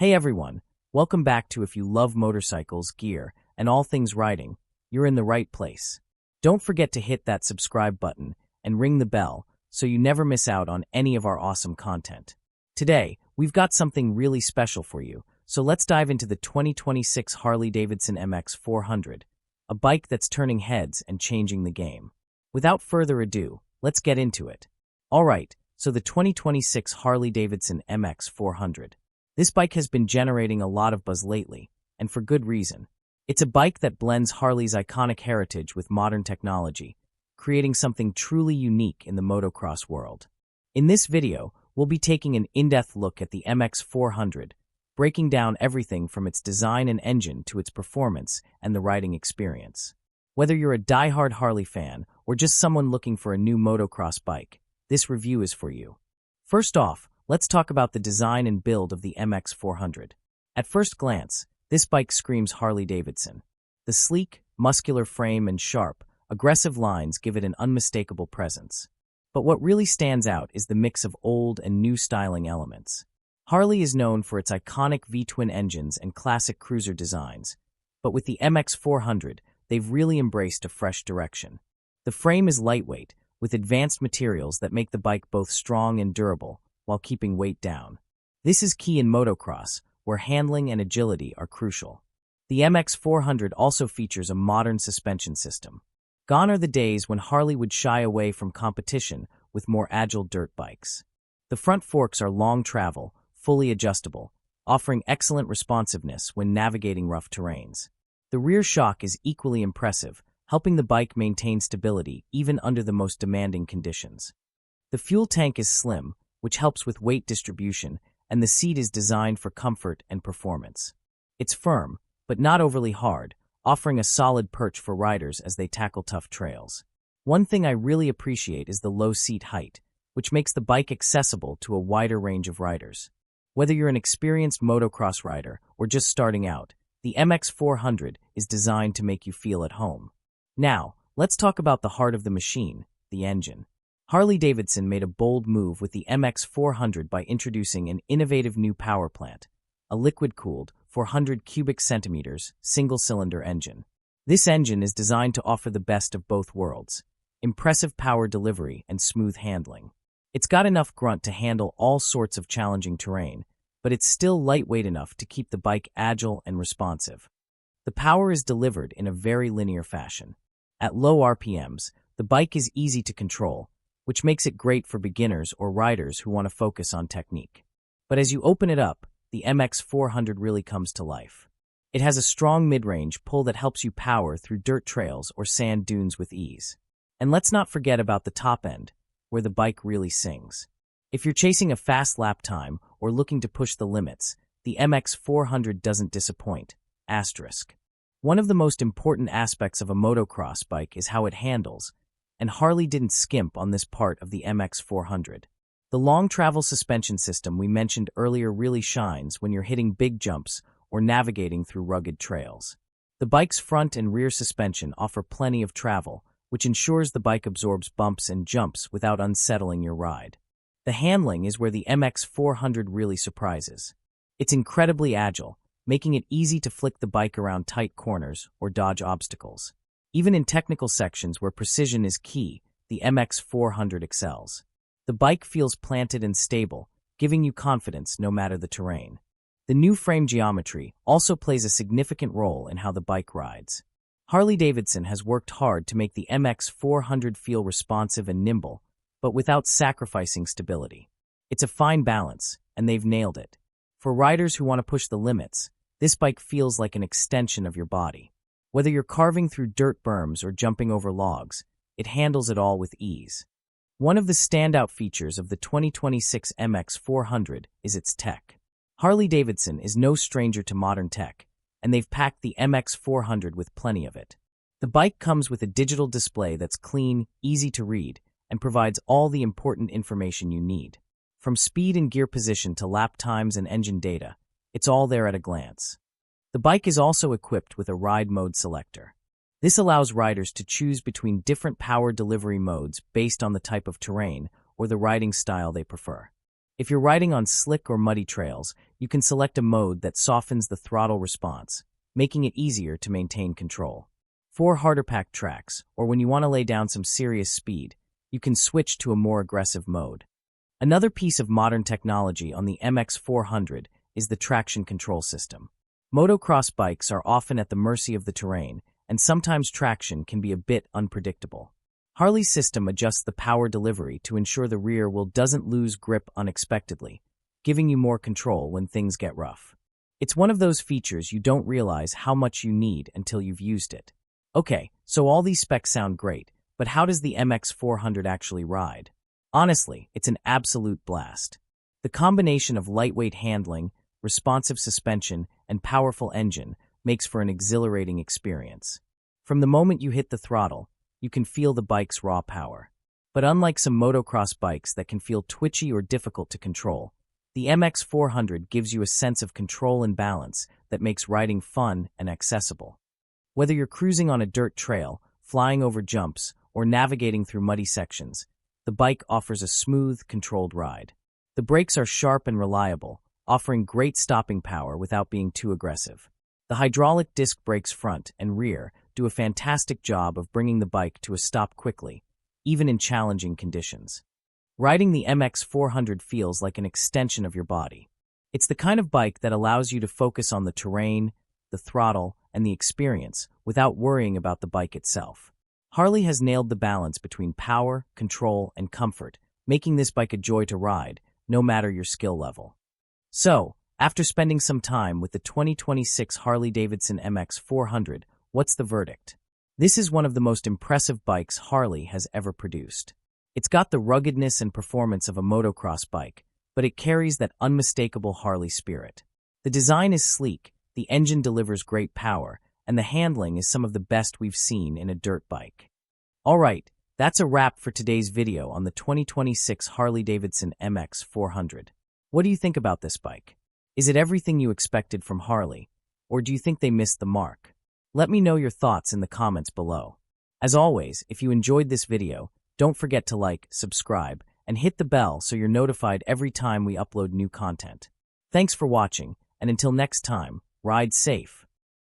Hey everyone, welcome back to If you love motorcycles, gear, and all things riding, you're in the right place. Don't forget to hit that subscribe button and ring the bell so you never miss out on any of our awesome content. Today, we've got something really special for you, so let's dive into the 2026 Harley-Davidson MX400, a bike that's turning heads and changing the game. Without further ado, let's get into it. Alright, so the 2026 Harley-Davidson MX400. This bike has been generating a lot of buzz lately, and for good reason. It's a bike that blends Harley's iconic heritage with modern technology, creating something truly unique in the motocross world. In this video, we'll be taking an in-depth look at the MX400, breaking down everything from its design and engine to its performance and the riding experience. Whether you're a die-hard Harley fan or just someone looking for a new motocross bike, this review is for you. First off, let's talk about the design and build of the MX400. At first glance, this bike screams Harley-Davidson. The sleek, muscular frame and sharp, aggressive lines give it an unmistakable presence. But what really stands out is the mix of old and new styling elements. Harley is known for its iconic V-twin engines and classic cruiser designs, but with the MX400, they've really embraced a fresh direction. The frame is lightweight, with advanced materials that make the bike both strong and durable, while keeping weight down. This is key in motocross, where handling and agility are crucial. The MX400 also features a modern suspension system. Gone are the days when Harley would shy away from competition with more agile dirt bikes. The front forks are long travel, fully adjustable, offering excellent responsiveness when navigating rough terrains. The rear shock is equally impressive, helping the bike maintain stability even under the most demanding conditions. The fuel tank is slim, which helps with weight distribution, and the seat is designed for comfort and performance. It's firm, but not overly hard, offering a solid perch for riders as they tackle tough trails. One thing I really appreciate is the low seat height, which makes the bike accessible to a wider range of riders. Whether you're an experienced motocross rider or just starting out, the MX400 is designed to make you feel at home. Now, let's talk about the heart of the machine, the engine. Harley-Davidson made a bold move with the MX400 by introducing an innovative new power plant, a liquid-cooled, 400 cubic centimeters, single-cylinder engine. This engine is designed to offer the best of both worlds, impressive power delivery and smooth handling. It's got enough grunt to handle all sorts of challenging terrain, but it's still lightweight enough to keep the bike agile and responsive. The power is delivered in a very linear fashion. At low RPMs, the bike is easy to control, which makes it great for beginners or riders who want to focus on technique. But as you open it up, the MX400 really comes to life. It has a strong mid-range pull that helps you power through dirt trails or sand dunes with ease. And let's not forget about the top end, where the bike really sings. If you're chasing a fast lap time or looking to push the limits, the MX400 doesn't disappoint. Asterisk. One of the most important aspects of a motocross bike is how it handles, and Harley didn't skimp on this part of the MX400. The long travel suspension system we mentioned earlier really shines when you're hitting big jumps or navigating through rugged trails. The bike's front and rear suspension offer plenty of travel, which ensures the bike absorbs bumps and jumps without unsettling your ride. The handling is where the MX400 really surprises. It's incredibly agile, making it easy to flick the bike around tight corners or dodge obstacles. Even in technical sections where precision is key, the MX400 excels. The bike feels planted and stable, giving you confidence no matter the terrain. The new frame geometry also plays a significant role in how the bike rides. Harley-Davidson has worked hard to make the MX400 feel responsive and nimble, but without sacrificing stability. It's a fine balance, and they've nailed it. For riders who want to push the limits, this bike feels like an extension of your body. Whether you're carving through dirt berms or jumping over logs, it handles it all with ease. One of the standout features of the 2026 MX400 is its tech. Harley-Davidson is no stranger to modern tech, and they've packed the MX400 with plenty of it. The bike comes with a digital display that's clean, easy to read, and provides all the important information you need. From speed and gear position to lap times and engine data, it's all there at a glance. The bike is also equipped with a ride mode selector. This allows riders to choose between different power delivery modes based on the type of terrain or the riding style they prefer. If you're riding on slick or muddy trails, you can select a mode that softens the throttle response, making it easier to maintain control. For harder packed tracks, or when you want to lay down some serious speed, you can switch to a more aggressive mode. Another piece of modern technology on the MX400 is the traction control system. Motocross bikes are often at the mercy of the terrain, and sometimes traction can be a bit unpredictable. Harley's system adjusts the power delivery to ensure the rear wheel doesn't lose grip unexpectedly, giving you more control when things get rough. It's one of those features you don't realize how much you need until you've used it. Okay, so all these specs sound great, but how does the MX400 actually ride? Honestly, it's an absolute blast. The combination of lightweight handling, responsive suspension, and powerful engine makes for an exhilarating experience. From the moment you hit the throttle, you can feel the bike's raw power. But unlike some motocross bikes that can feel twitchy or difficult to control, the MX400 gives you a sense of control and balance that makes riding fun and accessible. Whether you're cruising on a dirt trail, flying over jumps, or navigating through muddy sections, the bike offers a smooth, controlled ride. The brakes are sharp and reliable, offering great stopping power without being too aggressive. The hydraulic disc brakes front and rear do a fantastic job of bringing the bike to a stop quickly, even in challenging conditions. Riding the MX400 feels like an extension of your body. It's the kind of bike that allows you to focus on the terrain, the throttle, and the experience without worrying about the bike itself. Harley has nailed the balance between power, control, and comfort, making this bike a joy to ride, no matter your skill level. So, after spending some time with the 2026 Harley-Davidson MX400, what's the verdict? This is one of the most impressive bikes Harley has ever produced. It's got the ruggedness and performance of a motocross bike, but it carries that unmistakable Harley spirit. The design is sleek, the engine delivers great power, and the handling is some of the best we've seen in a dirt bike. Alright, that's a wrap for today's video on the 2026 Harley-Davidson MX400. What do you think about this bike? Is it everything you expected from Harley, or do you think they missed the mark? Let me know your thoughts in the comments below. As always, if you enjoyed this video, don't forget to like, subscribe, and hit the bell so you're notified every time we upload new content. Thanks for watching, and until next time, ride safe.